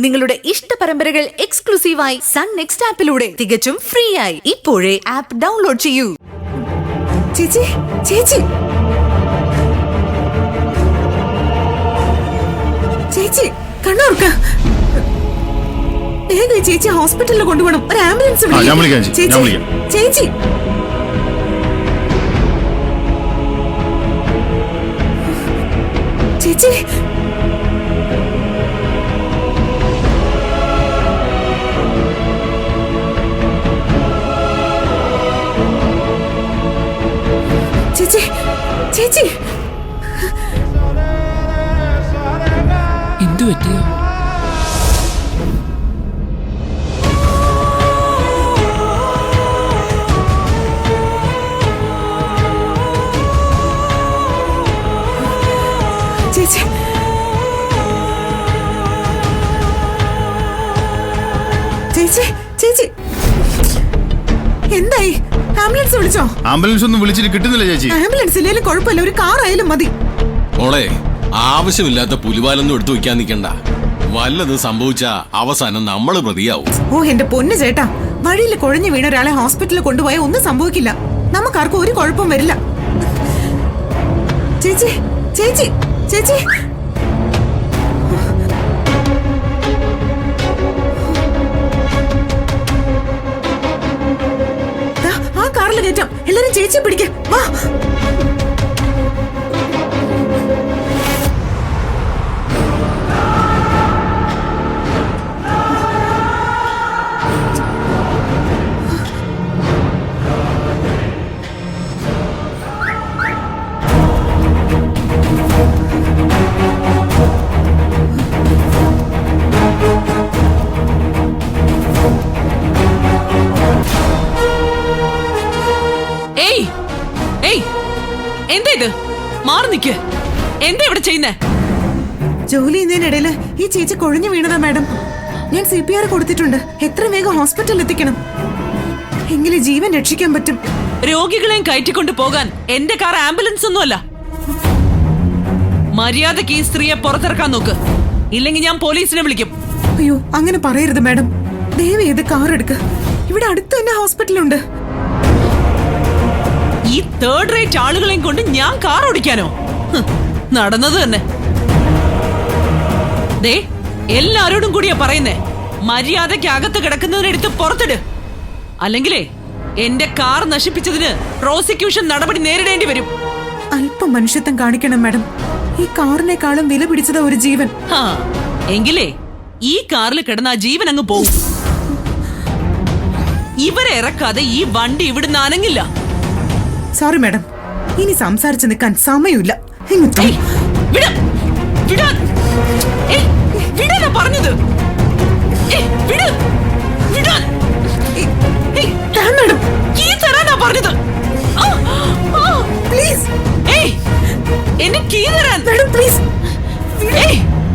നിങ്ങളുടെ ഇഷ്ട പരമ്പരകൾ എക്സ്ക്ലൂസീവായി സൺ നെക്സ്റ്റ് ആപ്പിലൂടെ തികച്ചും ഫ്രീ ആയി ഇപ്പോഴേ ആപ്പ് ഡൗൺലോഡ് ചെയ്യൂ. ചേച്ചി ചേച്ചി ചേച്ചി കണ്ണോർക്ക വേഗം ചേച്ചി ഹോസ്പിറ്റലിൽ കൊണ്ടുപോകണം. ഒരു ആംബുലൻസ് ചേച്ചി ചേച്ചി ചേച്ചി ചേച്ചി ചേച്ചി എന്തു പറ്റിയോ? ചേച്ചി ചേച്ചി ചേച്ചി എന്തായി? ആംബുലൻസ് വിളിച്ചോ? ആംബുലൻസ് ഒന്നും വിളിച്ചിട്ട് കിട്ടുന്നില്ല ചേച്ചി. ആംബുലൻസ് ഇല്ലെങ്കിലും കുഴപ്പമില്ല, ഒരു കാർ ആയാലും മതി. മോളെ, ആവശ്യമില്ലാത്ത പുലിവാലൊന്നും എടുത്തു വെക്കാൻ നിൽക്കണ്ട. വല്ലത് സംഭവിച്ചാ അവസാനം നമ്മള് പ്രതിയാവും. ഓ എന്റെ പൊന്നു ചേട്ടാ, വഴിയിൽ കുഴഞ്ഞു വീണ ഒരാളെ ഹോസ്പിറ്റലിൽ കൊണ്ടുപോയാൽ ഒന്നും സംഭവിക്കില്ല. നമുക്കാർക്കും ഒരു കുഴപ്പം വരില്ല. ചേച്ചി ചേച്ചി ചേച്ചി ആ കാറിൽ കയറ്റാം. എല്ലാരും ചേച്ചിയെ പിടിക്ക. വാ. എന്താ ഇവിടെ ചെയ്യുന്നേ? ജോലി ചെയ്യുന്നതിനിടയില് ഈ ചേച്ചി കൊഴിഞ്ഞു വീണതാ മാഡം. ഞാൻ CPR കൊടുത്തിട്ടുണ്ട്. എത്ര വേഗം ഹോസ്പിറ്റലിൽ എത്തിക്കണം, എങ്കിലും ജീവൻ രക്ഷിക്കാൻ പറ്റും. രോഗികളെയും കയറ്റിക്കൊണ്ട് പോകാൻ എന്റെ കാർ ആംബുലൻസ് ഒന്നുമല്ല. മര്യാദക്ക് ഈ സ്ത്രീയെ പുറത്തിറക്കാൻ നോക്ക്, ഇല്ലെങ്കിൽ ഞാൻ പോലീസിനെ വിളിക്കും. അയ്യോ അങ്ങനെ പറയരുത് മാഡം. ദയവ് ചെയ്ത് കാർ എടുക്ക. ഇവിടെ അടുത്ത് തന്നെ ഹോസ്പിറ്റലുണ്ട്. ഈ തേർഡ് റേറ്റ് ആളുകളെയും കൊണ്ട് ഞാൻ കാർ ഓടിക്കാനോ? നടന്നത് തന്നെ. ദേ, എല്ലാരോടും കൂടിയാ പറയുന്നേ, മര്യാദയ്ക്ക് അകത്ത് കിടക്കുന്നതിനെടുത്ത് പുറത്തിട്. അല്ലെങ്കിലേ എന്റെ കാർ നശിപ്പിച്ചതിന് പ്രോസിക്യൂഷൻ നടപടി നേരിടേണ്ടി വരും. അല്പം മനുഷ്യത്വം കാണിക്കണം മാഡം. ഈ കാറിനേക്കാളും വില പിടിച്ചത് ഒരു ജീവൻ. എങ്കിലേ ഈ കാറിൽ കിടന്ന ആ ജീവൻ അങ്ങ് പോവും. ഇവരെ ഇറക്കാതെ ഈ വണ്ടി ഇവിടുന്ന് അനങ്ങില്ല. സോറി മാഡം, ഇനി സംസാരിച്ചു നിൽക്കാൻ സമയമില്ല. പറഞ്ഞത് പറഞ്ഞത് പ്ലീസ് എന്നെ കീ തരാൻ. പ്ലീസ്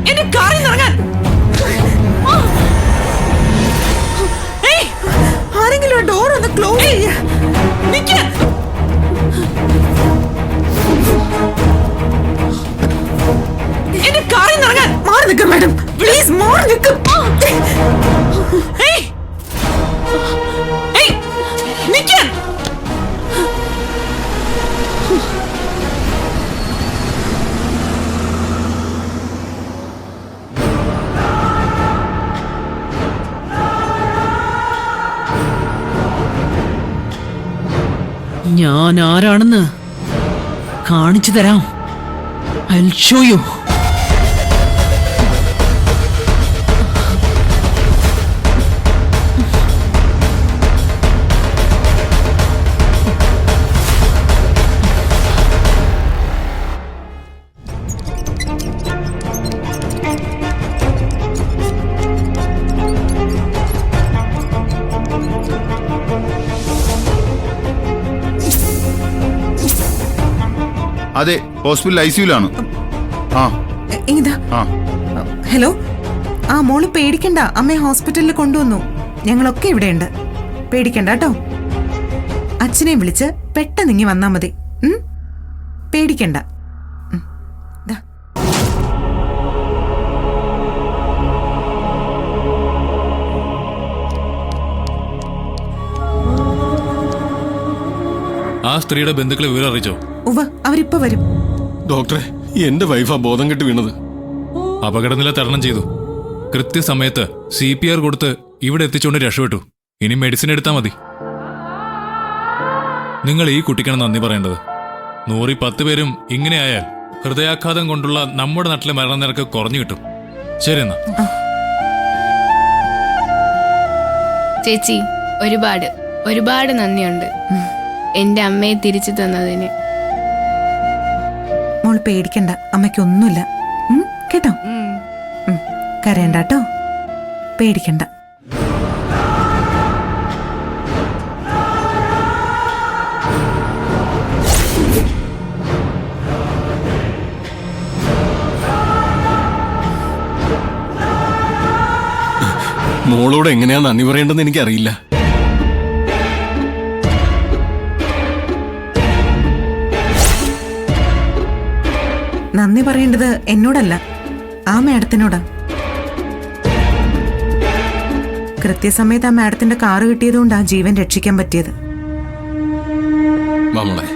എന്റെ കാറിൽ ഇറങ്ങാൻ. ആരെങ്കിലും ഡോർ ഒന്ന് ക്ലോസ് ചെയ്യ. എന്റെ കാറിൽ ഇറങ്ങാൻ. മാറി നിൽക്കും മാഡം, പ്ലീസ് മാറി നിൽക്കും. നിൽക്കാൻ. ഞാൻ ആരാണെന്ന് കാണിച്ചു തരാം. I'll show you. അതെ, ഹോസ്പിറ്റൽ ICUലാണ്. ഹലോ. ആ മോള് പേടിക്കണ്ട, അമ്മയെ ഹോസ്പിറ്റലിൽ കൊണ്ടുവന്നു. ഞങ്ങളൊക്കെ ഇവിടെയുണ്ട്, പേടിക്കണ്ട കേട്ടോ. അച്ഛനെ വിളിച്ച് പെട്ടെന്ന് ഇങ്ങി വന്നാ മതി. പേടിക്കണ്ട. ആ സ്ത്രീയുടെ ബന്ധുക്കളെ വിവരം അറിയിച്ചോ? ഉവ്വ, അവരിപ്പോ വരും. ഡോക്ടറെ, എന്റെ വൈഫാ ബോധം കെട്ട് വീണത്. അപകടനില തരണം ചെയ്തു. കൃത്യസമയത്ത് CPR കൊടുത്ത് ഇവിടെ എത്തിച്ചുകൊണ്ട് രക്ഷപ്പെട്ടു. ഇനി മെഡിസിൻ എടുത്താൽ മതി. നിങ്ങൾ ഈ കുട്ടിക്കാണ് നന്ദി പറയേണ്ടത്. 110 പേരും ഇങ്ങനെയായാൽ ഹൃദയാഘാതം കൊണ്ടുള്ള നമ്മുടെ നാട്ടിലെ മരണനിരക്ക് കുറഞ്ഞു കിട്ടും. ശരി എന്നാ. ചേച്ചി, ഒരുപാട് നന്ദിയുണ്ട് എന്റെ അമ്മയെ തിരിച്ചു തന്നതിന്. മോൾ പേടിക്കണ്ട, അമ്മയ്ക്കൊന്നുമില്ല. കേട്ടോ? കരയണ്ടാട്ടോ, പേടിക്കണ്ട. മോളോട് എങ്ങനെയാ നന്ദി പറയേണ്ടതെന്ന് എനിക്കറിയില്ല. നന്ദി പറയേണ്ടത് എന്നോടല്ല, ആ മാഡത്തിനോടാ. കൃത്യസമയത്ത് ആ മാഡത്തിന്റെ കാറ് കിട്ടിയതുകൊണ്ടാ ജീവൻ രക്ഷിക്കാൻ പറ്റിയത്. മോളെ,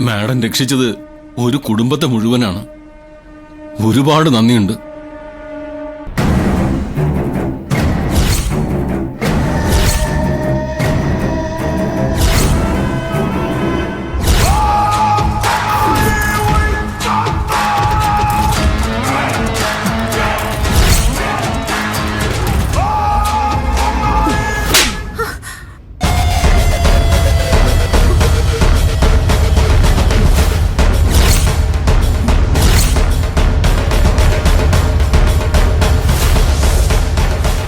മാഡം രക്ഷിച്ചത് ഒരു കുടുംബത്തെ മുഴുവനാണ്. ഒരുപാട് നന്ദിയുണ്ട്.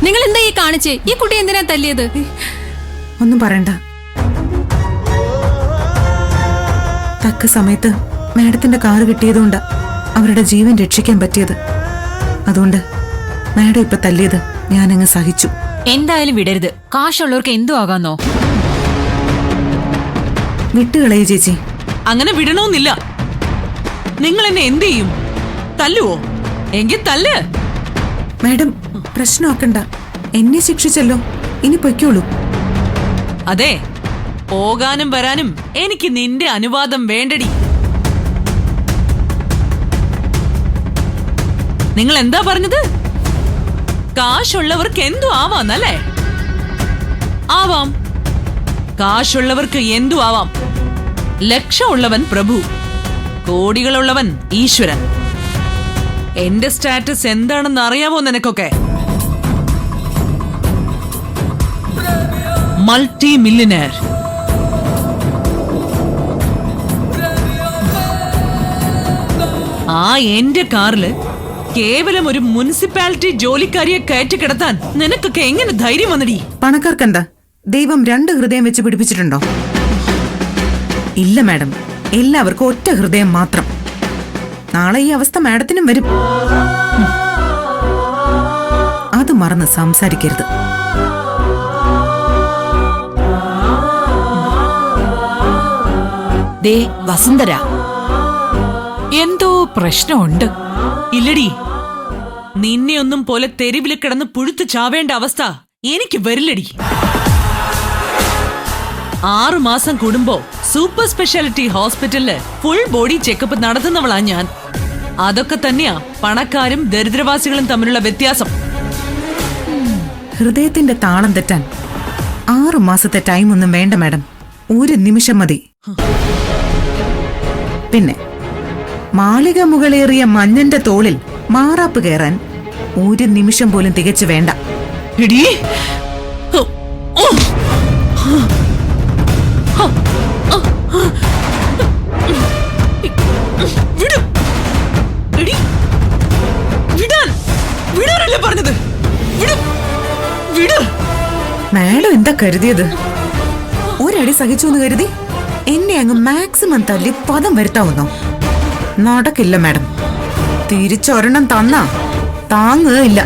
നിങ്ങൾ എന്താ ഈ കാണിച്ചേ? ഈ കുട്ടി എന്തിനാ തല്ലിയത്? ഒന്നും പറയണ്ട. തക്ക സമയത്ത് മാഡത്തിന്റെ കാറ് കിട്ടിയതുകൊണ്ടാ അവരുടെ ജീവൻ രക്ഷിക്കാൻ പറ്റിയത്. അതുകൊണ്ട് മാഡം ഇപ്പൊ തല്ലിയത് ഞാനങ്ങ് സഹിച്ചു. എന്തായാലും വിടരുത്. കാശുള്ളവർക്ക് എന്തു ആകാന്നോ? വിട്ടുകളയേ ചേച്ചി. അങ്ങനെ വിടണമെന്നില്ല. നിങ്ങൾ എന്നെ എന്ത് ചെയ്യും? തല്ലുവോ? എങ്കിൽ തല്ല്. മാഡം പ്രശ്നമാക്കണ്ട, എന്നെ ശിക്ഷിച്ചല്ലോ, ഇനി പൊയ്ക്കോളൂ. അതെ, പോകാനും വരാനും എനിക്ക് നിന്റെ അനുവാദം വേണ്ടടി. നിങ്ങൾ എന്താ പറഞ്ഞത്? കാശുള്ളവർക്ക് എന്തു ആവാന്നല്ലേ? ആവാം, കാശുള്ളവർക്ക് എന്തു ആവാം. ലക്ഷമുള്ളവൻ പ്രഭു, കോടികളുള്ളവൻ ഈശ്വരൻ. എന്റെ സ്റ്റാറ്റസ് എന്താണെന്ന് അറിയാമോ നിനക്കൊക്കെ? മൾട്ടി മില്യനയർ. ആ എന്റെ കാറില് കേവലം ഒരു മുനിസിപ്പാലിറ്റി ജോലിക്കാരിയെ കയറ്റി കിടത്താൻ നിനക്കൊക്കെ എങ്ങനെ ധൈര്യം വന്നടി? പണക്കാർക്കെന്താ ദൈവം 2 ഹൃദയം വെച്ച് പിടിപ്പിച്ചിട്ടുണ്ടോ? ഇല്ല മാഡം, എല്ലാവർക്കും ഒറ്റ ഹൃദയം മാത്രം. നാളെ ഈ അവസ്ഥ മാഡത്തിനും വരും. അത് മറന്ന് സംസാരിക്കരുത്. ദേ വസുന്ധര, എന്തോ പ്രശ്നമുണ്ട്. ഇല്ലടി, നിന്നെ ഒന്നും പോലെ തെരുവിൽ കിടന്ന് പുഴുത്തു ചാവേണ്ട അവസ്ഥ എനിക്ക് വരില്ലടി. 6 മാസം കൂടുമ്പോ സൂപ്പർ സ്പെഷ്യാലിറ്റി ഹോസ്പിറ്റലില് ഫുൾ ബോഡി ചെക്കപ്പ് നടത്തുന്നവളാ ഞാൻ. അതൊക്കെ തന്നെയാ പണക്കാരും ദരിദ്രവാസികളും തമ്മിലുള്ള വ്യത്യാസം. ഹൃദയത്തിന്റെ താളം തെറ്റാൻ 6 മാസത്തെ ടൈം ഒന്നും വേണ്ട മാഡം, 1 നിമിഷം മതി. പിന്നെ മാളിക മുകളേറിയ മഞ്ഞന്റെ തോളിൽ മാറാപ്പ് കയറാൻ 1 നിമിഷം പോലും തികച്ചു വേണ്ട. എടീ, വിടാനല്ലേ പറഞ്ഞത്? മാഡം എന്താ കരുതിയത്? ഒരടി സഹിച്ചു എന്ന് കരുതി എന്നെ അങ്ങ് മാക്സിമം തല്ലി പദം വരുത്താവുന്നോ? നടക്കില്ല മാഡം. തിരിച്ചൊരെണ്ണം തന്നാ താങ്ങുകയില്ല.